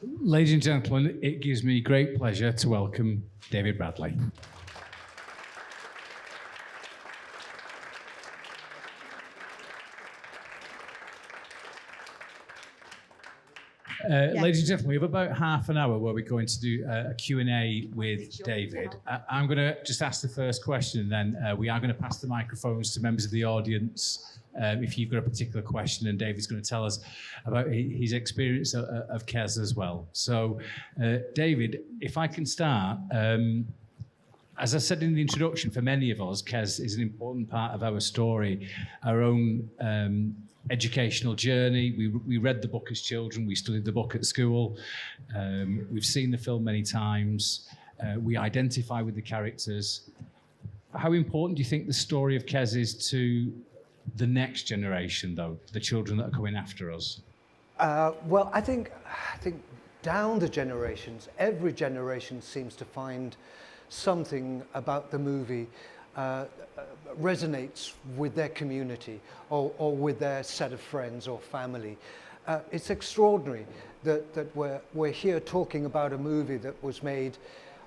Ladies and gentlemen, it gives me great pleasure to welcome David Bradley. Ladies and gentlemen, we have about half an hour where we're going to do a Q&A with David. I'm going to just ask the first question, and then we are going to pass the microphones to members of the audience if you've got a particular question, and David's going to tell us about his experience of KES as well. So, David, if I can start, as I said in the introduction, for many of us, KES is an important part of our story, our own educational journey. We read the book as children, we studied the book at school, we've seen the film many times, we identify with the characters. How important do you think the story of KES is to the next generation, though, the children that are coming after us? Well, I think down the generations, every generation seems to find something about the movie resonates with their community or with their set of friends or family. It's extraordinary that we're here talking about a movie that was made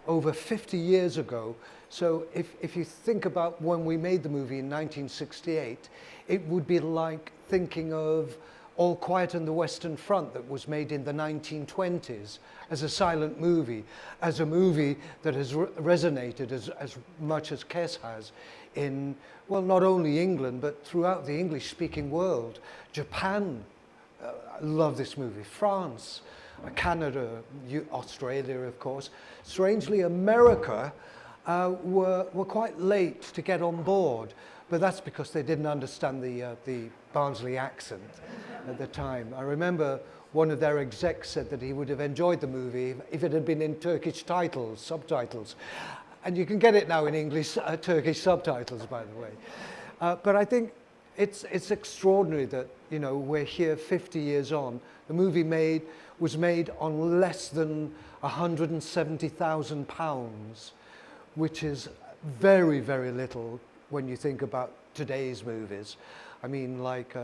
over 50 years ago. So if you think about when we made the movie in 1968, it would be like thinking of All Quiet on the Western Front that was made in the 1920s as a silent movie, as a movie that has resonated as much as KES has in, well, not only England, but throughout the English-speaking world. Japan love this movie, France, Canada, Australia, of course. Strangely, America were quite late to get on board, but that's because they didn't understand the Barnsley accent at the time. I remember one of their execs said that he would have enjoyed the movie if it had been in Turkish subtitles. And you can get it now in English, Turkish subtitles, by the way. But I think it's extraordinary that, you know, we're here 50 years on. The movie was made on less than £170,000, which is very, very little when you think about today's movies. I mean, like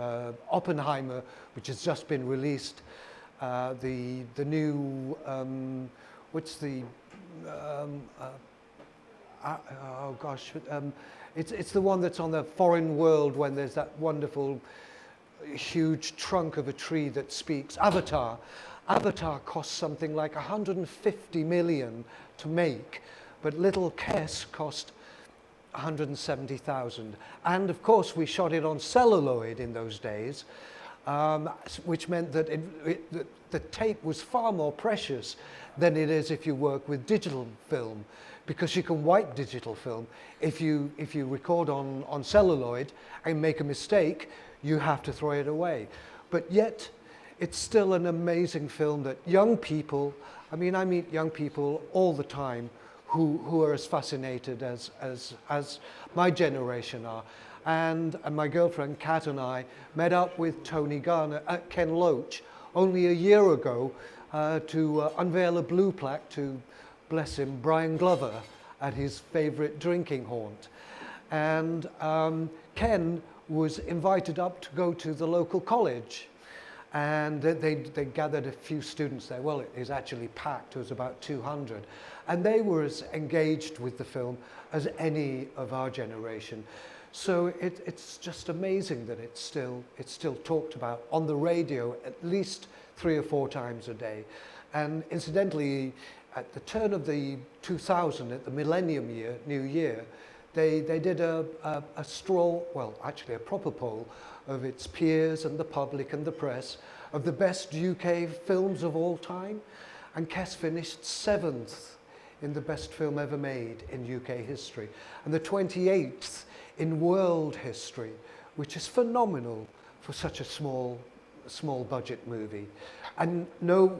Oppenheimer, which has just been released, the new, what's the, oh gosh, it's the one that's on the foreign world when there's that wonderful huge trunk of a tree that speaks. Avatar. Avatar cost something like 150 million to make, but little KES cost 170,000. And of course we shot it on celluloid in those days, which meant that the tape was far more precious than it is if you work with digital film, because you can wipe digital film. If you record on celluloid and make a mistake, you have to throw it away. But yet it's still an amazing film that young people, I mean, I meet young people all the time who are as fascinated as my generation are. And my girlfriend Kat and I met up with Ken Loach only a year ago to unveil a blue plaque to, bless him, Brian Glover at his favorite drinking haunt. And Ken was invited up to go to the local college. And they gathered a few students there. Well, it was actually packed. It was about 200. And they were as engaged with the film as any of our generation. So it's just amazing that it's still talked about on the radio at least 3 or 4 times a day. And incidentally, at the turn of the 2000, at the Millennium Year, New Year, they did a stroll, well, actually a proper poll of its peers and the public and the press of the best UK films of all time. And KES finished 7th in the best film ever made in UK history, and the 28th in world history, which is phenomenal for such a small budget movie. And no,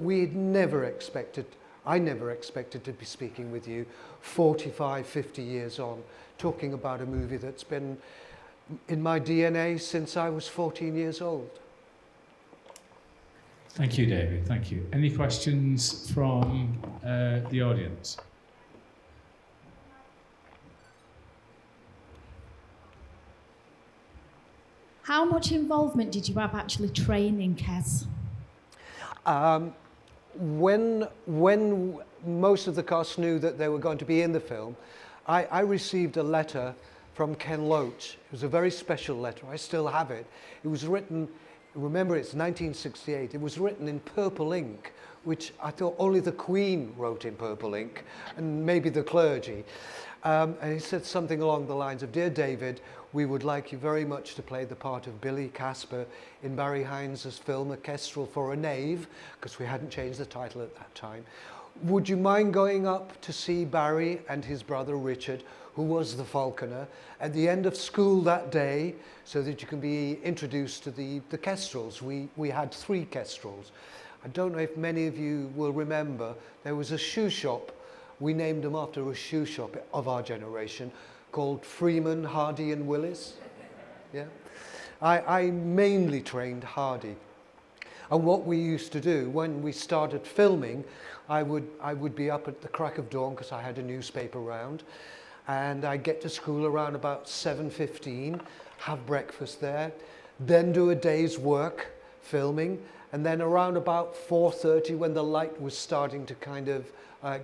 I never expected to be speaking with you 45, 50 years on, talking about a movie that's been in my DNA since I was 14 years old. Thank you, David. Thank you. Any questions from the audience? How much involvement did you have actually training KES? when most of the cast knew that they were going to be in the film, I received a letter from Ken Loach. It was a very special letter. I still have it. It was written, remember it's 1968, it was written in purple ink, which I thought only the Queen wrote in purple ink, and maybe the clergy. And he said something along the lines of, "Dear David, we would like you very much to play the part of Billy Casper in Barry Hines' film A Kestrel for a Knave," because we hadn't changed the title at that time. "Would you mind going up to see Barry and his brother Richard, who was the falconer, at the end of school that day, so that you can be introduced to the kestrels?" We had 3 kestrels. I don't know if many of you will remember, there was a shoe shop. We named them after a shoe shop of our generation called Freeman, Hardy and Willis. Yeah, I mainly trained Hardy. And what we used to do when we started filming, I would be up at the crack of dawn because I had a newspaper round, and I'd get to school around about 7:15, have breakfast there, then do a day's work filming, and then around about 4:30, when the light was starting to kind of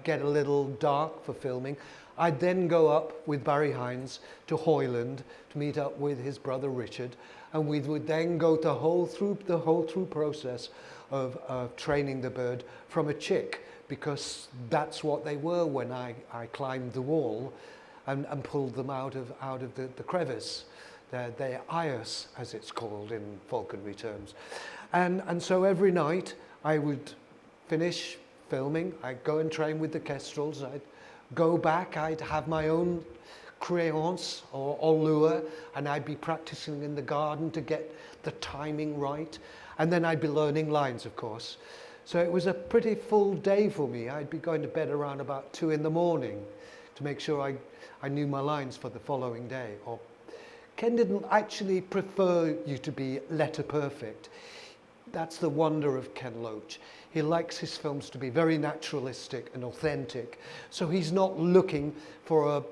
get a little dark for filming, I'd then go up with Barry Hines to Welland to meet up with his brother Richard, and we would then go the whole through process of training the bird from a chick, because that's what they were when I climbed the wall and pulled them out of the crevice. They're iris, as it's called in falconry terms. And so every night I would finish filming, I'd go and train with the kestrels, I'd go back, I'd have my own crayons or lure, and I'd be practicing in the garden to get the timing right, and then I'd be learning lines, of course. So it was a pretty full day for me. I'd be going to bed around about 2 in the morning to make sure I knew my lines for the following day. Or Ken didn't actually prefer you to be letter perfect. That's the wonder of Ken Loach. He likes his films to be very naturalistic and authentic. So he's not looking for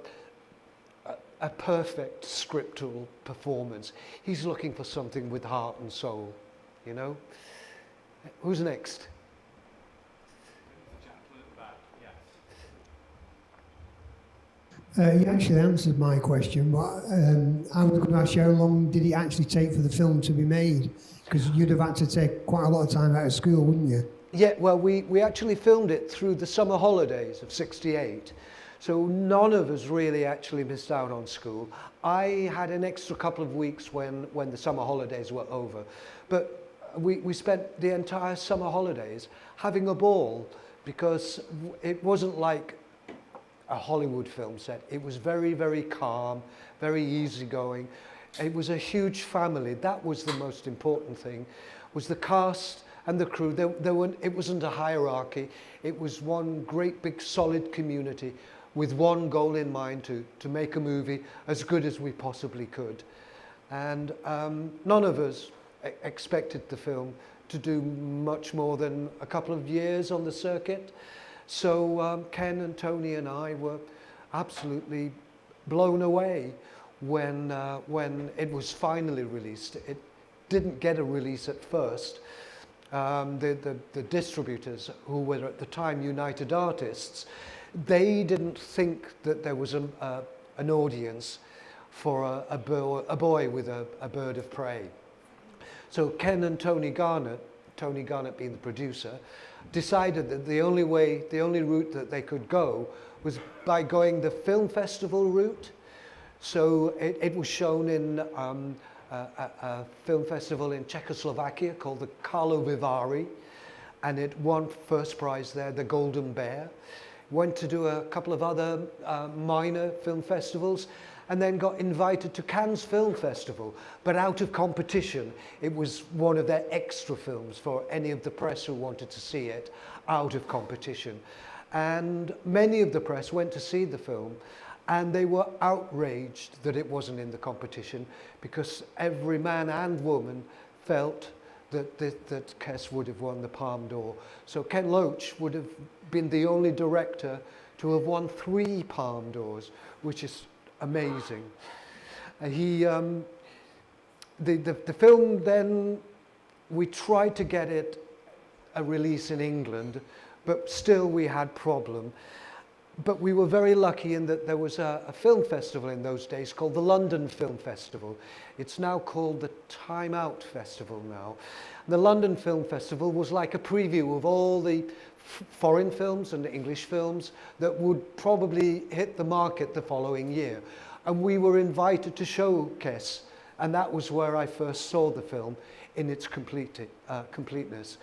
a perfect scriptural performance. He's looking for something with heart and soul, you know? Who's next? You actually answered my question, but I was going to ask you, how long did it actually take for the film to be made? Because you'd have had to take quite a lot of time out of school, wouldn't you? Yeah, well, we actually filmed it through the summer holidays of '68. So none of us really actually missed out on school. I had an extra couple of weeks when the summer holidays were over. But we spent the entire summer holidays having a ball, because it wasn't like a Hollywood film set. It was very, very calm, very easygoing. It was a huge family. That was the most important thing, was the cast and the crew. It wasn't a hierarchy. It was one great big solid community with one goal in mind, to make a movie as good as we possibly could. And none of us expected the film to do much more than a couple of years on the circuit. So Ken and Tony and I were absolutely blown away when it was finally released. It didn't get a release at first. The distributors, who were at the time United Artists, they didn't think that there was an audience for a boy with a bird of prey. So Ken and Tony Garnett being the producer, decided that the only route that they could go was by going the film festival route. So it was shown in a film festival in Czechoslovakia called the Karlovy Vary, and it won first prize there, the Golden Bear. Went to do a couple of other minor film festivals, and then got invited to Cannes Film Festival, but out of competition. It was one of their extra films for any of the press who wanted to see it, out of competition. And many of the press went to see the film, and they were outraged that it wasn't in the competition, because every man and woman felt that KES would have won the Palme d'Or. So Ken Loach would have been the only director to have won 3 Palme d'Ors, which is amazing. The film then, we tried to get it a release in England, but still we had problem. But we were very lucky in that there was a film festival in those days called the London Film Festival. It's now called the Time Out Festival now. The London Film Festival was like a preview of all the foreign films and English films that would probably hit the market the following year. And we were invited to show KES, and that was where I first saw the film in its completeness.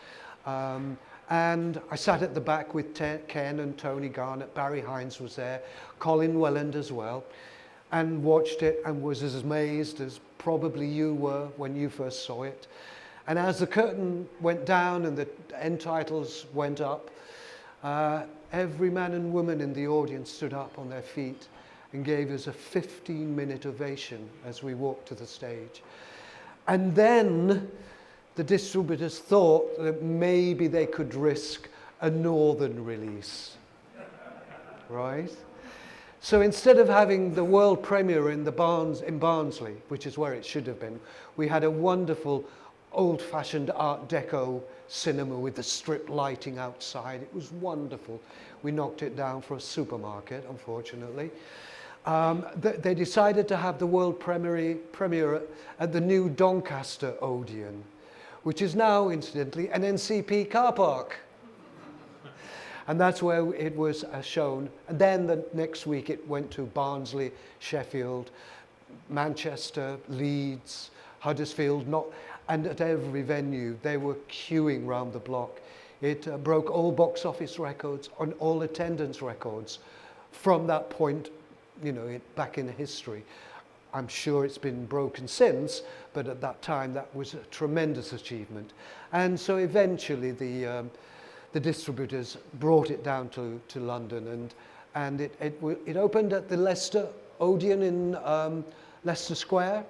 And I sat at the back with Ken and Tony Garnett, Barry Hines was there, Colin Welland as well, and watched it and was as amazed as probably you were when you first saw it. And as the curtain went down and the end titles went up, every man and woman in the audience stood up on their feet and gave us a 15-minute ovation as we walked to the stage. And then the distributors thought that maybe they could risk a northern release, right? So instead of having the world premiere in Barnsley, which is where it should have been, we had a wonderful old-fashioned Art Deco cinema with the strip lighting outside. It was wonderful. We knocked it down for a supermarket, unfortunately. They decided to have the world premiere at the new Doncaster Odeon, which is now, incidentally, an NCP car park. And that's where it was shown. And then the next week it went to Barnsley, Sheffield, Manchester, Leeds, Huddersfield, and at every venue they were queuing round the block. It broke all box office records and all attendance records from that point, you know, back in history. I'm sure it's been broken since, but at that time that was a tremendous achievement. And so eventually the distributors brought it down to London, and it opened at the Leicester Odeon in Leicester Square,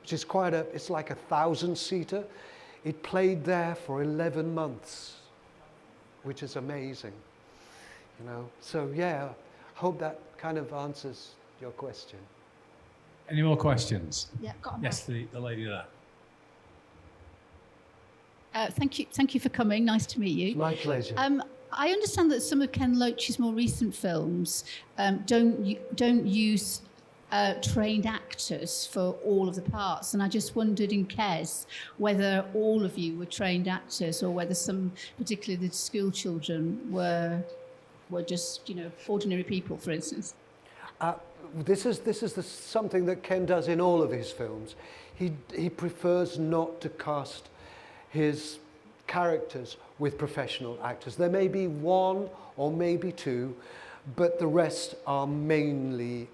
which is it's like 1,000-seater. It played there for 11 months, which is amazing, you know. So yeah, hope that kind of answers your question. Any more questions? Yeah, got a Yes, the lady there. Thank you for coming. Nice to meet you. My pleasure. I understand that some of Ken Loach's more recent films don't use trained actors for all of the parts, and I just wondered in KES whether all of you were trained actors or whether some, particularly the school children, were just, you know, ordinary people, for instance. This is something that Ken does in all of his films. He prefers not to cast his characters with professional actors. There may be one or maybe two, but the rest are mainly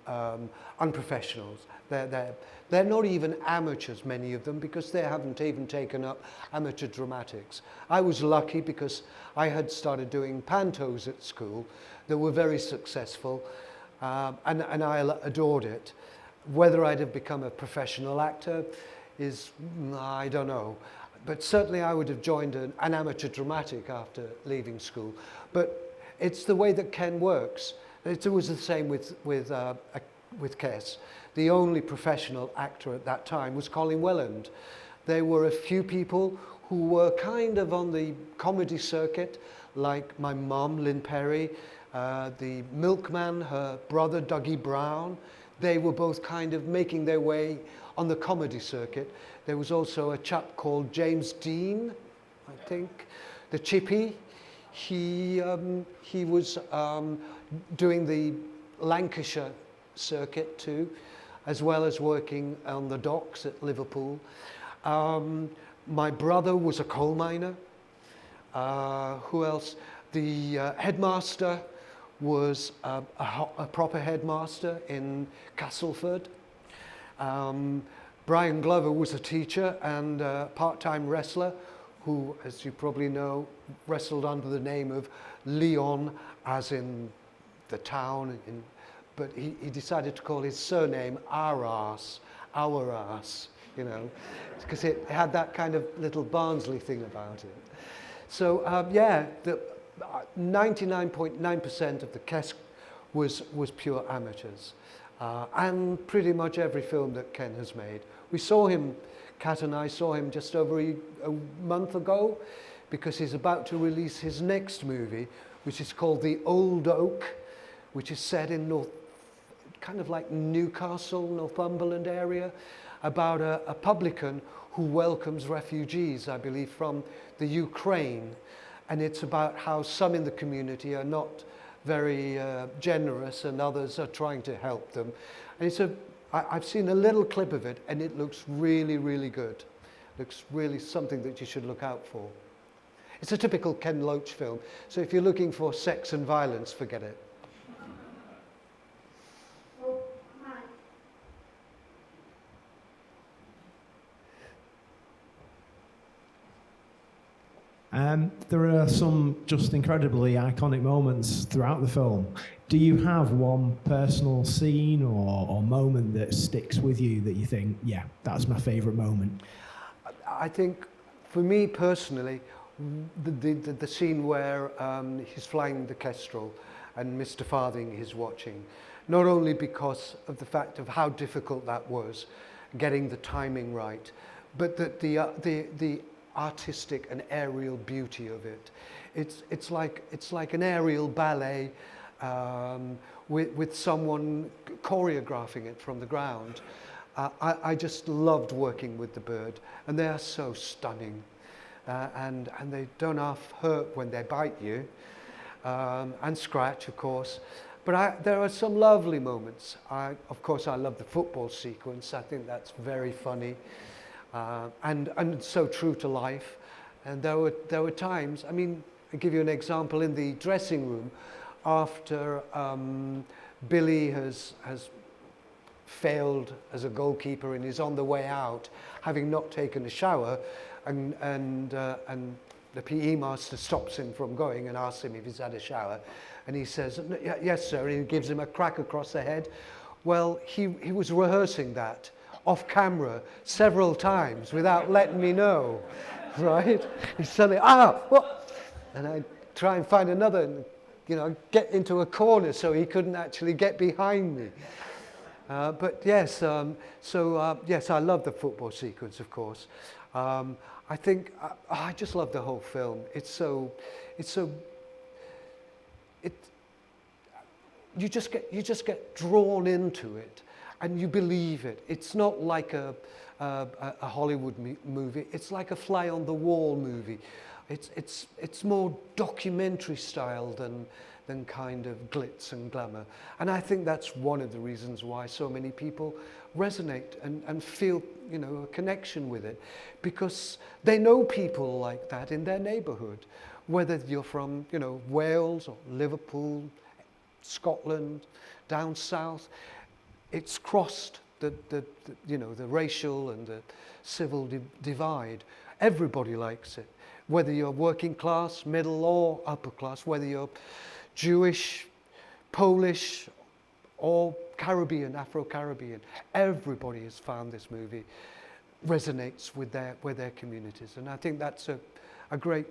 unprofessionals. They're not even amateurs, many of them, because they haven't even taken up amateur dramatics. I was lucky because I had started doing pantos at school that were very successful, and I adored it. Whether I'd have become a professional actor is, I don't know. But certainly I would have joined an amateur dramatic after leaving school. But it's the way that Ken works. It was the same with KES. The only professional actor at that time was Colin Welland. There were a few people who were kind of on the comedy circuit, like my mum, Lynn Perry, the milkman, her brother, Dougie Brown. They were both kind of making their way on the comedy circuit. There was also a chap called James Dean, I think, the Chippy. He was doing the Lancashire circuit too, as well as working on the docks at Liverpool. My brother was a coal miner. Who else? The headmaster was a proper headmaster in Castleford. Brian Glover was a teacher and a part-time wrestler who, as you probably know, wrestled under the name of Leon, as in the town, but he decided to call his surname Our Ass, you know, because it had that kind of little Barnsley thing about it. So yeah, 99.9% of the KES was pure amateurs. And pretty much every film that Ken has made. We saw him, Kat and I saw him just over a month ago. because he's about to release his next movie, which is called The Old Oak, which is set in kind of like Newcastle, Northumberland area, about a publican who welcomes refugees, I believe, from the Ukraine. And it's about how some in the community are not very generous and others are trying to help them. And I've seen a little clip of it and it looks really, really good. Looks really something that you should look out for. It's a typical Ken Loach film, so if you're looking for sex and violence, forget it. There are some just incredibly iconic moments throughout the film. Do you have one personal scene or moment that sticks with you that you think, yeah, that's my favourite moment? I think, for me personally, the scene where he's flying the kestrel and Mr. Farthing is watching, not only because of the fact of how difficult that was, getting the timing right, but that the artistic and aerial beauty of it. It's like an aerial ballet with someone choreographing it from the ground. I just loved working with the bird, and they are so stunning, and they don't half hurt when they bite you, and scratch, of course. But there are some lovely moments. Of course, I love the football sequence. I think that's very funny. And so true to life. And there were times, I mean, I'll give you an example in the dressing room after Billy has failed as a goalkeeper and is on the way out, having not taken a shower, and the PE master stops him from going and asks him if he's had a shower, and he says, yes sir, and he gives him a crack across the head. Well, he was rehearsing that off camera several times without letting me know, right? He suddenly, what? And I try and find another, and, you know, get into a corner so he couldn't actually get behind me. But yes, yes, I love the football sequence, of course. I think, I just love the whole film. You just get drawn into it. And you believe it. It's not like a Hollywood movie. It's like a fly-on-the-wall movie. It's more documentary style than kind of glitz and glamour. And I think that's one of the reasons why so many people resonate and feel, you know, a connection with it, because they know people like that in their neighbourhood, whether you're from, you know, Wales or Liverpool, Scotland, down south. It's crossed the you know, the racial and the civil divide. Everybody likes it, whether you're working class, middle or upper class, whether you're Jewish, Polish or Caribbean, Afro-Caribbean. Everybody has found this movie resonates with their communities, and I think that's a great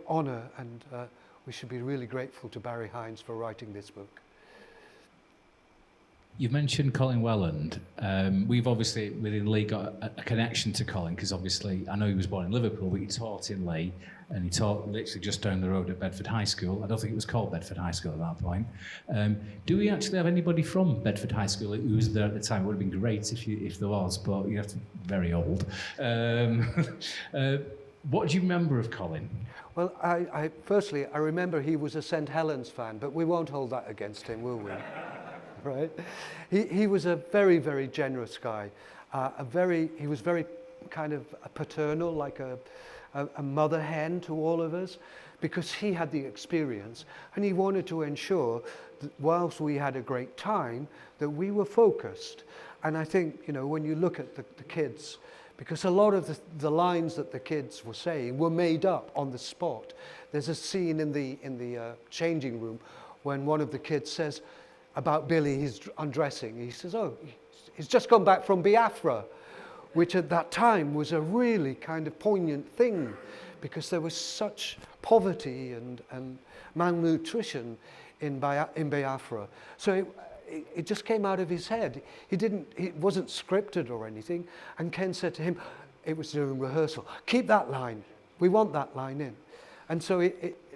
honour, and we should be really grateful to Barry Hines for writing this book. You've mentioned Colin Welland. We've obviously, within Leigh, got a connection to Colin, because obviously, I know he was born in Liverpool, but he taught in Leigh, and he taught literally just down the road at Bedford High School. I don't think it was called Bedford High School at that point. Do we actually have anybody from Bedford High School who was there at the time? It would have been great if there was, but you have to be very old. What do you remember of Colin? Well, firstly, I remember he was a St Helens fan, but we won't hold that against him, will we? Right? He was a very, very generous guy. He was very kind of paternal, like a mother hen to all of us, because he had the experience, and he wanted to ensure that whilst we had a great time, that we were focused. And I think, you know, when you look at the kids, because a lot of the lines that the kids were saying were made up on the spot. There's a scene in the changing room when one of the kids says about Billy, he's undressing. He says, oh, he's just come back from Biafra, which at that time was a really kind of poignant thing, because there was such poverty and malnutrition in Biafra. So it just came out of his head. It wasn't scripted or anything. And Ken said to him, it was during rehearsal, keep that line. We want that line in. And so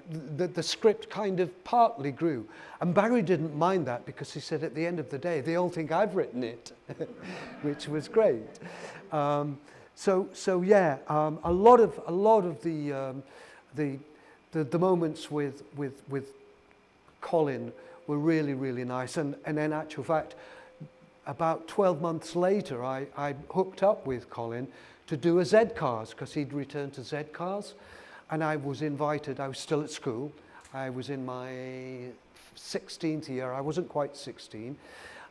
the script kind of partly grew. And Barry didn't mind that because he said at the end of the day, they all think I've written it, which was great. So yeah, a lot of the moments with Colin were really, really nice. And in actual fact, about 12 months later, I hooked up with Colin to do a Z-Cars because he'd returned to Z-Cars. And I was invited, I was still at school. I was in my 16th year, I wasn't quite 16.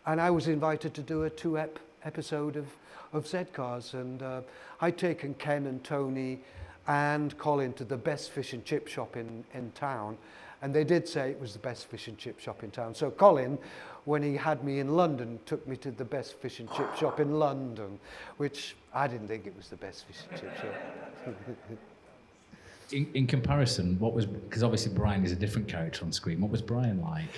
And I was invited to do a episode of Z-Cars. And I'd taken Ken and Tony and Colin to the best fish and chip shop in town. And they did say it was the best fish and chip shop in town. So Colin, when he had me in London, took me to the best fish and chip shop in London, which I didn't think it was the best fish and chip shop. In comparison, what was, because obviously Brian is a different character on screen, what was Brian like?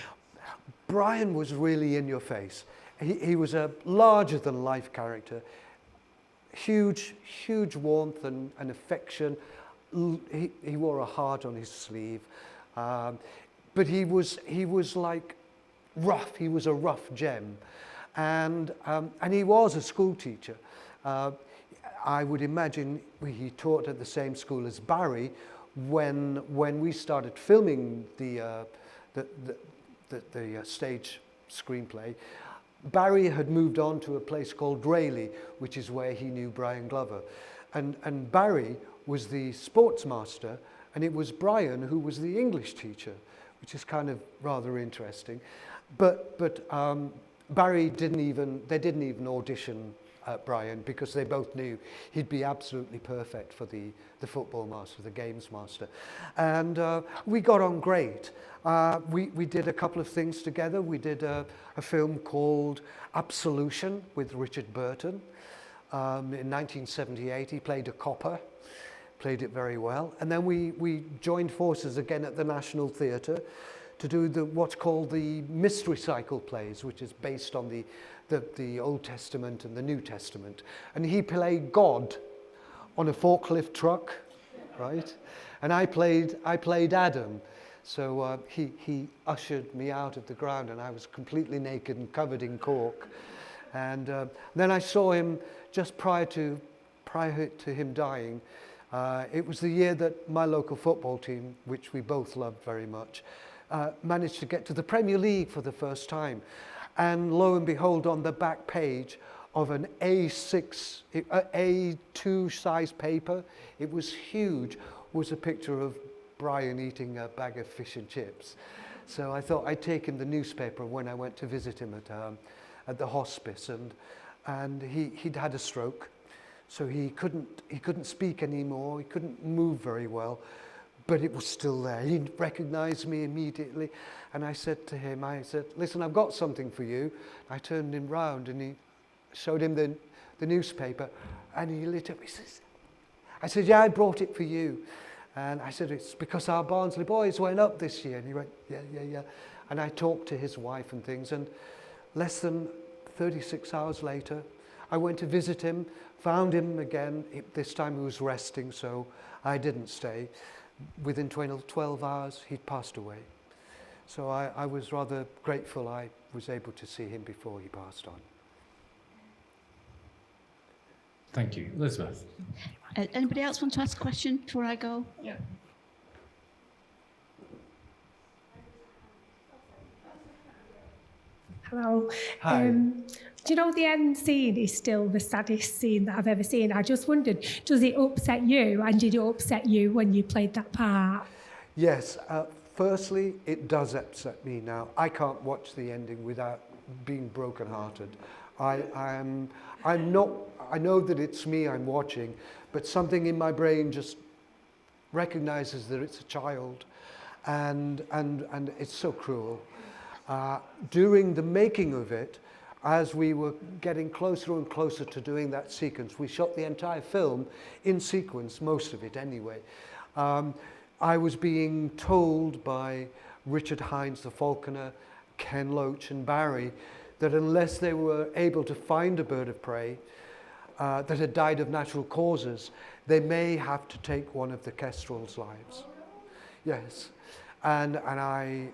Brian was really in your face. He was a larger-than-life character. Huge warmth and affection. He wore a heart on his sleeve. But he was like rough. He was a rough gem. And he was a school teacher. I would imagine he taught at the same school as Barry when we started filming the stage screenplay. Barry had moved on to a place called LEIGH, which is where he knew Brian Glover. And Barry was the sports master, and it was Brian who was the English teacher, which is kind of rather interesting. But Barry didn't even audition Brian because they both knew he'd be absolutely perfect for the football master, the games master. And we got on great. We did a couple of things together. We did a film called Absolution with Richard Burton. In 1978, he played a copper, played it very well. And then we joined forces again at the National Theatre to do what's called the Mystery Cycle plays, which is based on the Old Testament and the New Testament. And he played God on a forklift truck, right? And I played Adam. So he ushered me out of the ground, and I was completely naked and covered in cork. And then I saw him just prior to him dying. It was the year that my local football team, which we both loved very much, managed to get to the Premier League for the first time. And lo and behold, on the back page of an A2 size paper, it was huge, was a picture of Brian eating a bag of fish and chips. So I thought I'd take him the newspaper when I went to visit him at the hospice, and he'd had a stroke, so he couldn't speak anymore. He couldn't move very well, but it was still there. He recognized me immediately, and I said to him, listen, I've got something for you. I turned him round and he showed him the newspaper, and he lit up. He says, I said, yeah, I brought it for you. And I said, it's because our Barnsley boys went up this year. And he went, yeah. And I talked to his wife and things, and less than 36 hours later, I went to visit him, found him again. This time he was resting, so I didn't stay. Within 12 hours, he'd passed away. So I was rather grateful I was able to see him before he passed on. Thank you. Elizabeth? Anybody else want to ask a question before I go? Yeah. Hello. Hi. Do you know the end scene is still the saddest scene that I've ever seen? I just wondered, does it upset you, and did it upset you when you played that part? Yes. Firstly, it does upset me now. I can't watch the ending without being brokenhearted. I'm not. I know that it's me I'm watching, but something in my brain just recognizes that it's a child, and it's so cruel. During the making of it, as we were getting closer and closer to doing that sequence, we shot the entire film in sequence, most of it anyway. I was being told by Richard Hines, the falconer, Ken Loach and Barry, that unless they were able to find a bird of prey that had died of natural causes, they may have to take one of the kestrels' lives. Yes. And I,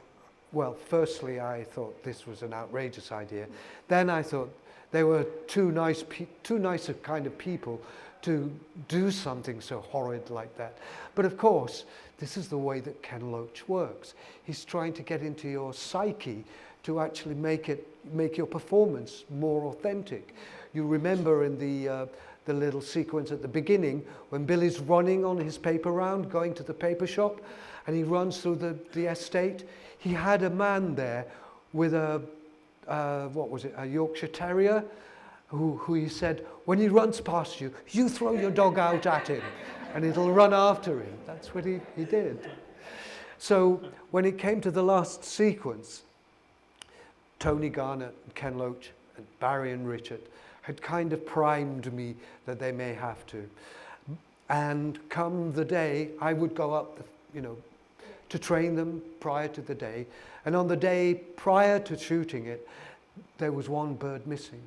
well, firstly, I thought this was an outrageous idea. Then I thought they were too nice a kind of people to do something so horrid like that. But of course, this is the way that Ken Loach works. He's trying to get into your psyche to actually make your performance more authentic. You remember in the little sequence at the beginning when Billy's running on his paper round, going to the paper shop, and he runs through the estate. He had a man there with a Yorkshire Terrier, who he said, when he runs past you, you throw your dog out at him and it'll run after him. That's what he did. So when it came to the last sequence, Tony Garnett and Ken Loach and Barry and Richard had kind of primed me that they may have to. And come the day, I would go up, to train them prior to the day. And on the day prior to shooting it, there was one bird missing.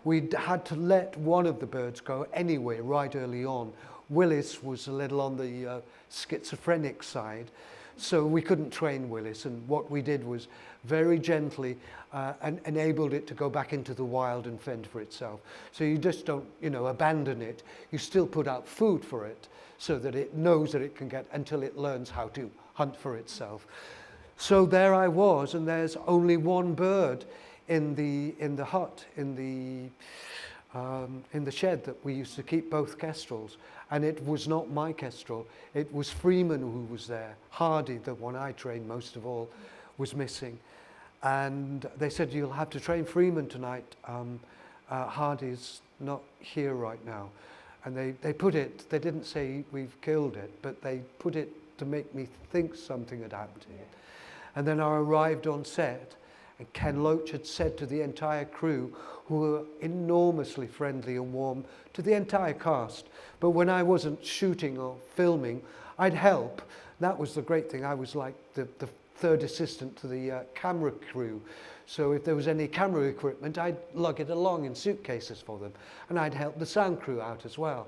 We had to let one of the birds go anyway, right early on. Willis was a little on the schizophrenic side, so we couldn't train Willis. And what we did was very gently and enabled it to go back into the wild and fend for itself. So you just don't, abandon it. You still put out food for it so that it knows that it can get until it learns how to hunt for itself. So there I was, and there's only one bird in the hut, in the shed that we used to keep both kestrels. And it was not my kestrel, it was Freeman who was there. Hardy, the one I trained most of all, was missing. And they said, you'll have to train Freeman tonight. Hardy's not here right now. And they put it, they didn't say we've killed it, but they put it to make me think something had happened to it. And then I arrived on set, and Ken Loach had said to the entire crew, who were enormously friendly and warm, to the entire cast. But when I wasn't shooting or filming, I'd help. That was the great thing. I was like the third assistant to the camera crew. So if there was any camera equipment, I'd lug it along in suitcases for them. And I'd help the sound crew out as well.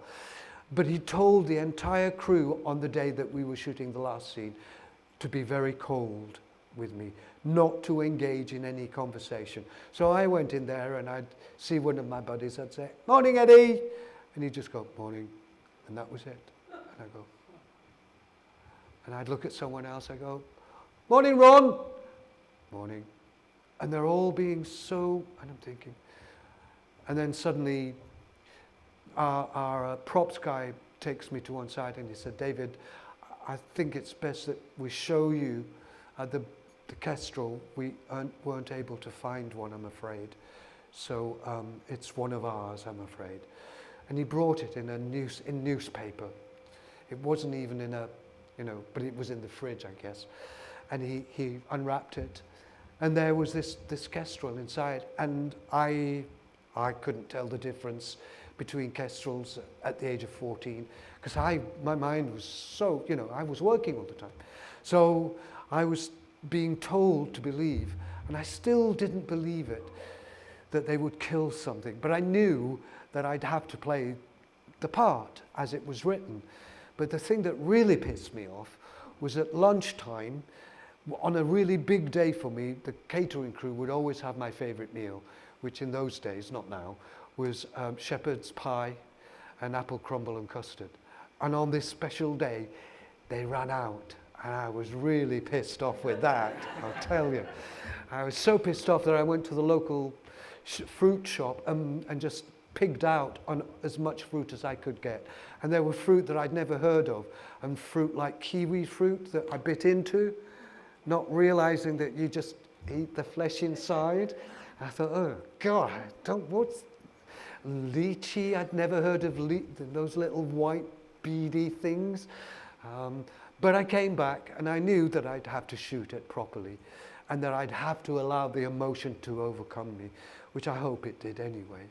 But he told the entire crew on the day that we were shooting the last scene to be very cold with me, not to engage in any conversation. So I went in there and I'd see one of my buddies, I'd say, "Morning, Eddie." And he'd just go, "Morning." And that was it. And I'd go, and I'd look at someone else, I go, "Morning, Ron." "Morning." And they're all being so, and I'm thinking, and then suddenly our props guy takes me to one side and he said, "David, I think it's best that we show you the kestrel. We weren't able to find one, I'm afraid. So it's one of ours, I'm afraid." And he brought it in newspaper. It wasn't even in a, but it was in the fridge, I guess. And he unwrapped it, and there was this kestrel inside. And I couldn't tell the difference between kestrels at the age of 14, because my mind was so, I was working all the time. So I was being told to believe, and I still didn't believe it, that they would kill something. But I knew that I'd have to play the part as it was written. But the thing that really pissed me off was at lunchtime, on a really big day for me, the catering crew would always have my favorite meal, which in those days, not now, was shepherd's pie and apple crumble and custard. And on this special day, they ran out. And I was really pissed off with that, I'll tell you. I was so pissed off that I went to the local fruit shop and just pigged out on as much fruit as I could get. And there were fruit that I'd never heard of, and fruit like kiwi fruit that I bit into, not realizing that you just eat the flesh inside. I thought, oh God, what's lychee? I'd never heard of those little white beady things. But I came back and I knew that I'd have to shoot it properly and that I'd have to allow the emotion to overcome me, which I hope it did anyway.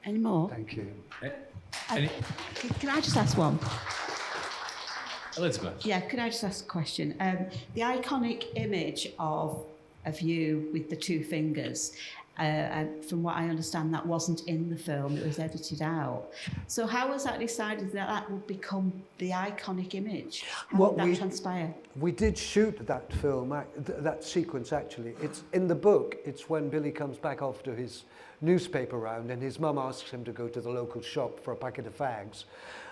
Any more? Thank you. Can I just ask one? Elizabeth. Yeah, could I just ask a question? The iconic image of you with the two fingers, And from what I understand, that wasn't in the film, it was edited out. So how was that decided that that would become the iconic image? How did that transpire? We did shoot that film, that sequence actually. It's in the book, it's when Billy comes back after his newspaper round and his mum asks him to go to the local shop for a packet of fags.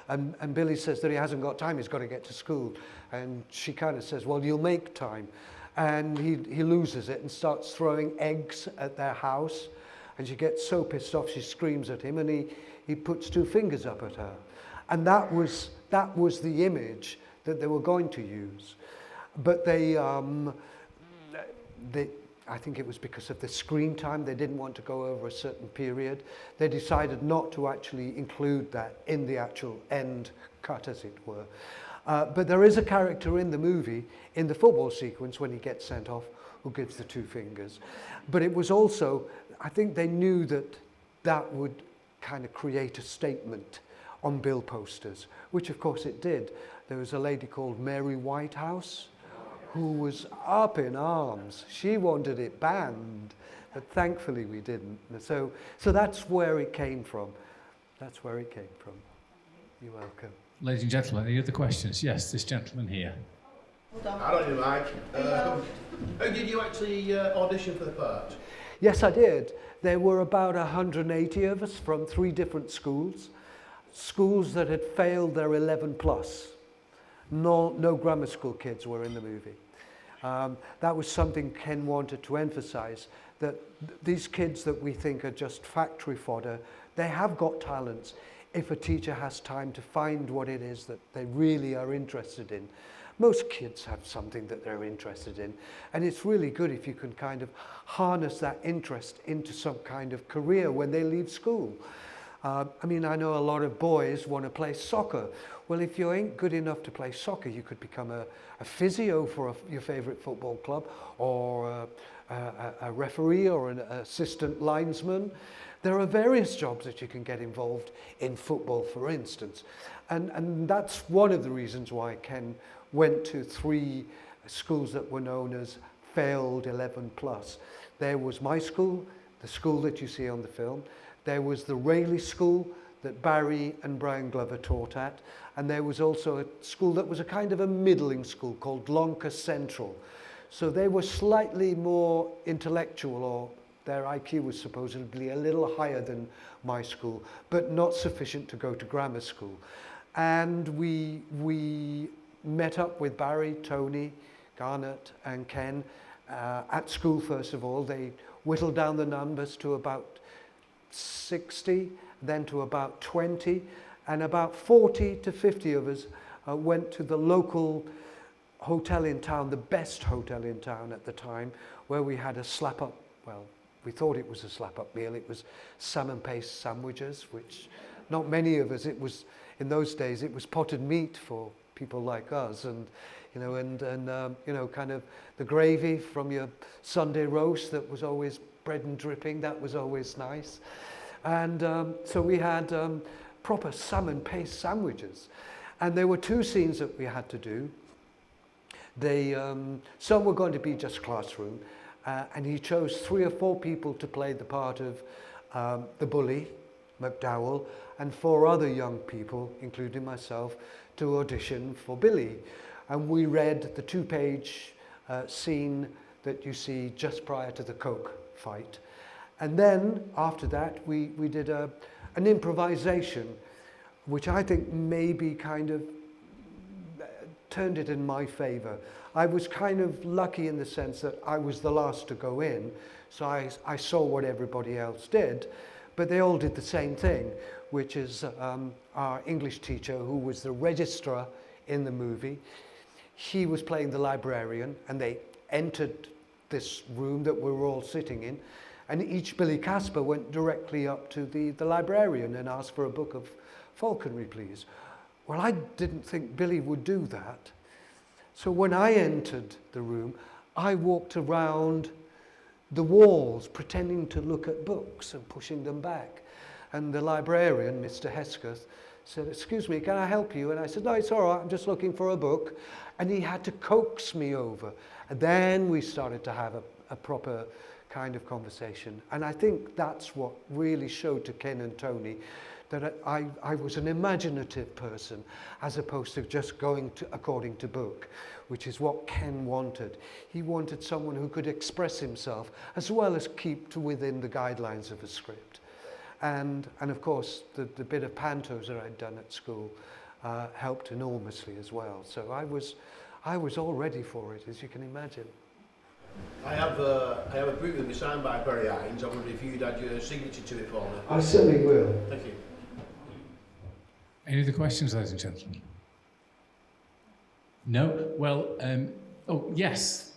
And Billy says that he hasn't got time, he's got to get to school. And she kind of says, well, you'll make time. And he loses it and starts throwing eggs at their house. And she gets so pissed off, she screams at him, and he puts 2 fingers up at her. And that was the image that they were going to use. But they I think it was because of the screen time, they didn't want to go over a certain period. They decided not to actually include that in the actual end cut, as it were. But there is a character in the movie, in the football sequence when he gets sent off, who gives the 2 fingers. But it was also, I think they knew that that would kind of create a statement on bill posters, which of course it did. There was a lady called Mary Whitehouse who was up in arms. She wanted it banned, but thankfully we didn't. So that's where it came from. That's where it came from. You're welcome. Ladies and gentlemen, any other questions? Yes, this gentleman here. I don't know, Mike. Did you actually audition for the part? Yes, I did. There were about 180 of us from 3 different schools that had failed their 11 plus. No grammar school kids were in the movie. That was something Ken wanted to emphasize, that these kids that we think are just factory fodder, they have got talents if a teacher has time to find what it is that they really are interested in. Most kids have something that they're interested in, and it's really good if you can kind of harness that interest into some kind of career when they leave school. I mean, I know a lot of boys want to play soccer. Well, if you ain't good enough to play soccer, you could become a physio for your favorite football club, or a referee, or an assistant linesman. There are various jobs that you can get involved in football, for instance. And that's one of the reasons why Ken went to 3 schools that were known as failed 11 plus. There was my school, the school that you see on the film. There was the Rayleigh School that Barry and Brian Glover taught at. And there was also a school that was a kind of a middling school called Lonka Central. So they were slightly more intellectual, or their IQ was supposedly a little higher than my school, but not sufficient to go to grammar school. And we met up with Barry, Tony, Garnett and Ken at school first of all. They whittled down the numbers to about 60, then to about 20, and about 40 to 50 of us went to the local hotel in town, the best hotel in town at the time, where we had a slap-up, well, we thought it was a slap-up meal. It was salmon paste sandwiches, which not many of us, it was, in those days, it was potted meat for people like us, and you know, kind of the gravy from your Sunday roast that was always bread and dripping, that was always nice. And so we had proper salmon paste sandwiches. And there were 2 scenes that we had to do. They, some were going to be just classroom, and he chose 3 or 4 people to play the part of the bully, McDowell, and 4 other young people, including myself, to audition for Billy. And we read the 2-page scene that you see just prior to the Coke fight. And then, after that, we did an improvisation, which I think maybe kind of turned it in my favor. I was kind of lucky in the sense that I was the last to go in, so I saw what everybody else did, but they all did the same thing, which is our English teacher, who was the registrar in the movie. He was playing the librarian, and they entered this room that we were all sitting in, and each Billy Casper went directly up to the librarian and asked for a book of falconry, please. Well, I didn't think Billy would do that. So when I entered the room, I walked around the walls pretending to look at books and pushing them back. And the librarian, Mr. Hesketh, said, "Excuse me, can I help you?" And I said, "No, it's all right, I'm just looking for a book." And he had to coax me over. And then we started to have a proper kind of conversation. And I think that's what really showed to Ken and Tony that I was an imaginative person as opposed to just going according to book, which is what Ken wanted. He wanted someone who could express himself as well as keep within the guidelines of a script. And of course, the bit of pantos that I'd done at school helped enormously as well. So I was all ready for it, as you can imagine. I have a book that was signed by Barry Hines. I wonder if you'd add your signature to it for me. I certainly will. Thank you. Any other questions, ladies and gentlemen? No? Well, oh, yes.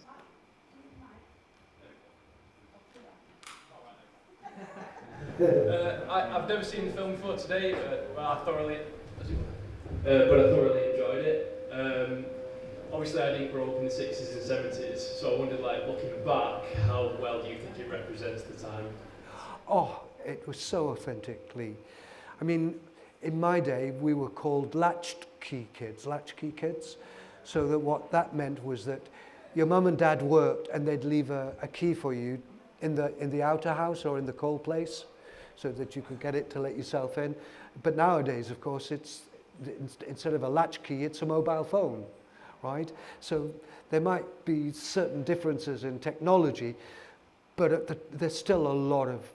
I've never seen the film before today, but I thoroughly enjoyed it. Obviously, I didn't grow up in the 60s and 70s, so I wondered, like, looking back, how well do you think it represents the time? Oh, it was so authentically. I mean, in my day, we were called latchkey kids. So that what that meant was that your mum and dad worked and they'd leave a key for you in the outer house or in the coal place so that you could get it to let yourself in. But nowadays, of course, it's instead of a latchkey, it's a mobile phone, right? So there might be certain differences in technology, but there's still a lot of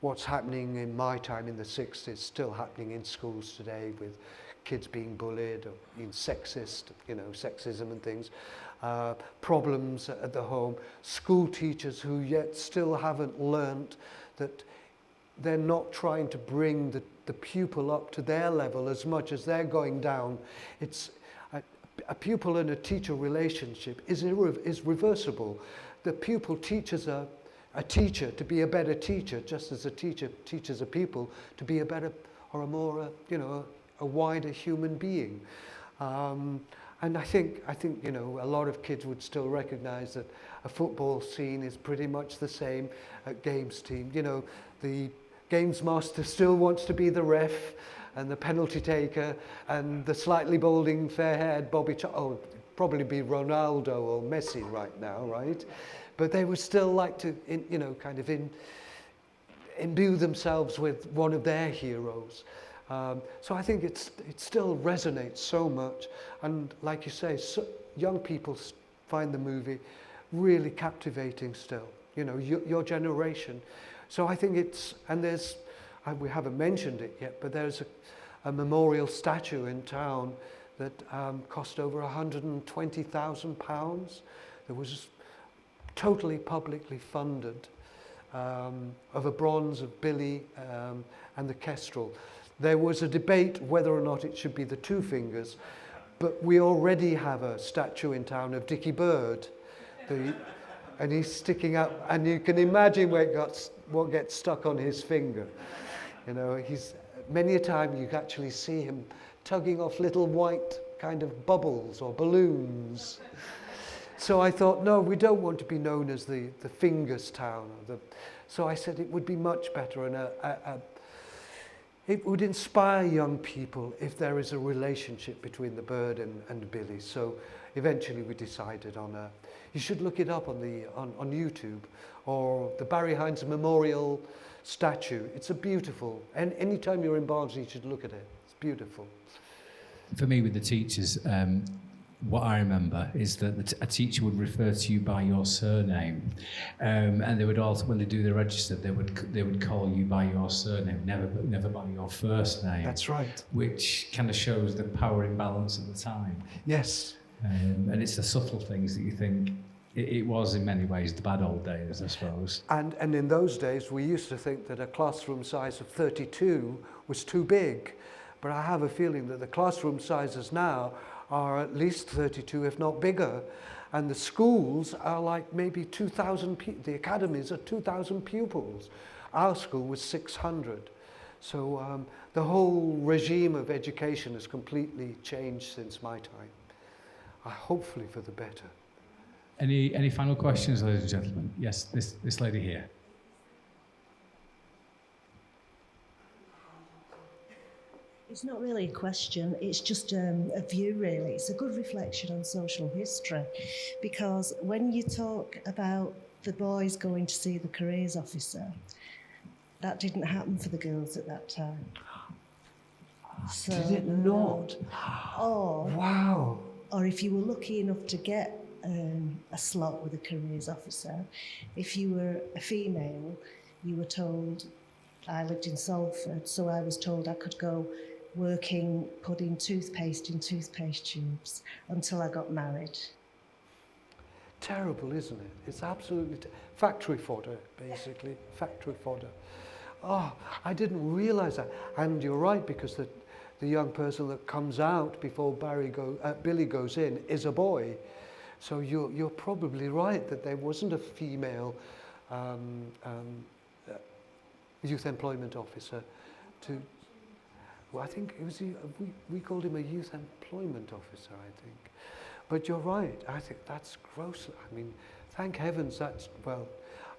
what's happening in my time in the 60s still happening in schools today, with kids being bullied or being sexist, sexism and things, problems at the home, school teachers who yet still haven't learnt that they're not trying to bring the pupil up to their level as much as they're going down. It's a pupil and a teacher relationship is reversible. The pupil teaches a teacher to be a better teacher, just as a teacher teaches a pupil to be a better or a more, a wider human being. And I think a lot of kids would still recognise that a football scene is pretty much the same at games team. The games master still wants to be the ref and the penalty taker and the slightly balding, fair-haired Bobby probably be Ronaldo or Messi right now, right? But they would still like to, imbue themselves with one of their heroes. So I think it still resonates so much. And like you say, young people find the movie really captivating still, your generation. So I think we haven't mentioned it yet, but there's a memorial statue in town that cost over £120,000. That was totally publicly funded, of a bronze of Billy and the kestrel. There was a debate whether or not it should be the two fingers, but we already have a statue in town of Dickie Bird, and he's sticking up, and you can imagine what gets stuck on his finger. He's many a time you actually see him tugging off little white kind of bubbles or balloons. So I thought, no, we don't want to be known as the fingers town. So I said it would be much better, and it would inspire young people if there is a relationship between the bird and Billy. So eventually we decided on you should look it up on YouTube, or the Barry Hines Memorial statue. It's a beautiful, and anytime you're in Barnsley, you should look at it. It's beautiful. For me, with the teachers, what I remember is that a teacher would refer to you by your surname, and they would also, when they do the register, they would call you by your surname, never by your first name. That's right. Which kind of shows the power imbalance at the time. Yes. And it's the subtle things that you think. It was in many ways the bad old days, I suppose. And in those days, we used to think that a classroom size of 32 was too big, but I have a feeling that the classroom sizes now are at least 32, if not bigger. And the schools are like maybe 2,000, the academies are 2,000 pupils. Our school was 600. So the whole regime of education has completely changed since my time. Hopefully for the better. Any final questions, ladies and gentlemen? Yes, this lady here. It's not really a question, it's just a view really. It's a good reflection on social history, because when you talk about the boys going to see the careers officer. That didn't happen for the girls at that time. So, Did it not? Or, Wow. or if you were lucky enough to get a slot with a careers officer, if you were a female, you were told, I lived in Salford, so I was told I could go working, putting toothpaste in toothpaste tubes until I got married. Terrible, isn't it? It's absolutely factory fodder, basically. Factory fodder. Oh, I didn't realise that. And you're right, because the young person that comes out before Billy goes in is a boy. So you're probably right that there wasn't a female youth employment officer to. Well, I think it was we called him a youth employment officer, I think. But you're right. I think that's gross. I mean, thank heavens that's, well,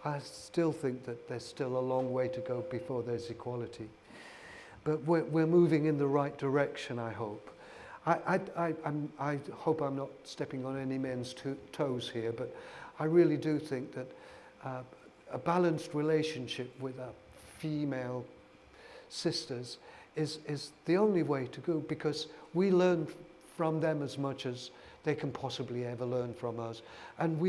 I still think that there's still a long way to go before there's equality. But we're moving in the right direction, I hope. I hope I'm not stepping on any men's toes here, but I really do think that a balanced relationship with our female sisters is the only way to go, because we learn from them as much as they can possibly ever learn from us, and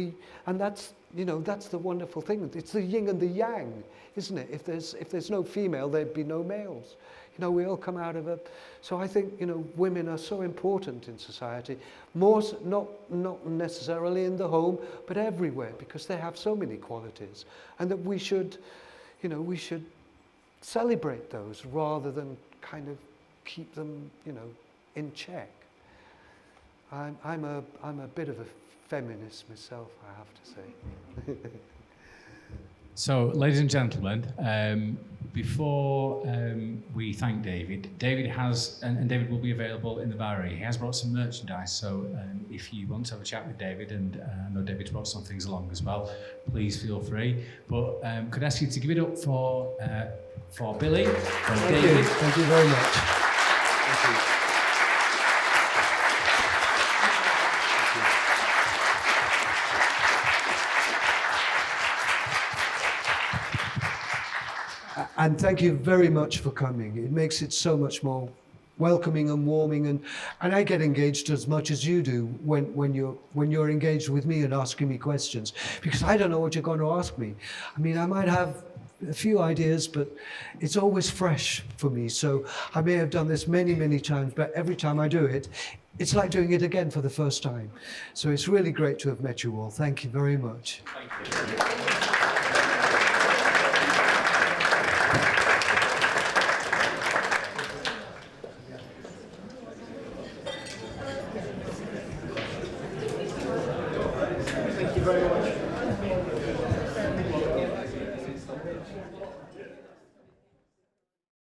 that's, you know, that's the wonderful thing. It's the yin and the yang, isn't it? If there's no female, there'd be no males. You know, we all come out of a. So I think, you know, women are so important in society, more not necessarily in the home, but everywhere, because they have so many qualities, and that we should, you know, we should celebrate those rather than kind of keep them, you know, in check. I'm a bit of a feminist myself, I have to say. So, ladies and gentlemen, before we thank David, David has, and David will be available in the Bowery. He has brought some merchandise, so if you want to have a chat with David, and I know David's brought some things along as well, please feel free. But could I ask you to give it up for Billy, for David. Thank you very much. Thank you. And thank you very much for coming. It makes it so much more welcoming and warming, and I get engaged as much as you do when you're engaged with me and asking me questions, because I don't know what you're going to ask me. I mean, I might have a few ideas, but it's always fresh for me. So I may have done this many, many times, but every time I do it, it's like doing it again for the first time. So it's really great to have met you all. Thank you very much. Thank you. Thank you very much.